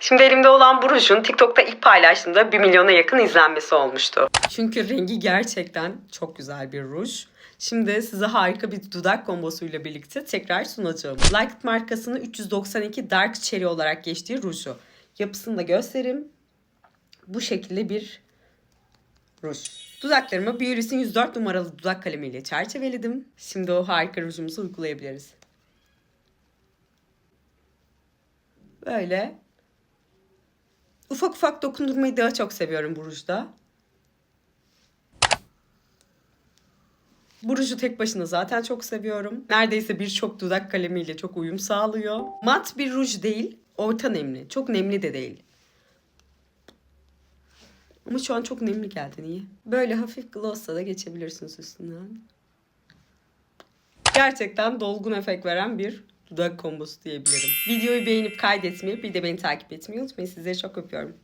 Şimdi elimde olan bu rujun TikTok'ta ilk paylaştığımda 1 milyona yakın izlenmesi olmuştu. Çünkü rengi gerçekten çok güzel bir ruj. Şimdi size harika bir dudak kombosuyla birlikte tekrar sunacağım. Light markasının 392 Dark Cherry olarak geçtiği ruju. Yapısını da göstereyim. Bu şekilde bir ruj. Dudaklarımı Beauty's'in 104 numaralı dudak kalemiyle çerçeveledim. Şimdi o harika rujumuzu uygulayabiliriz. Böyle. Ufak ufak dokundurmayı daha çok seviyorum bu rujda. Bu ruju tek başına zaten çok seviyorum. Neredeyse birçok dudak kalemiyle çok uyum sağlıyor. Mat bir ruj değil, orta nemli. Çok nemli de değil. Ama şu an çok nemli geldi. Niye? Böyle hafif glossla da geçebilirsiniz üstünden. Gerçekten dolgun efekt veren bir dudak kombosu diyebilirim. Videoyu beğenip kaydetmeyi, bir de beni takip etmeyi unutmayın. Sizleri çok öpüyorum.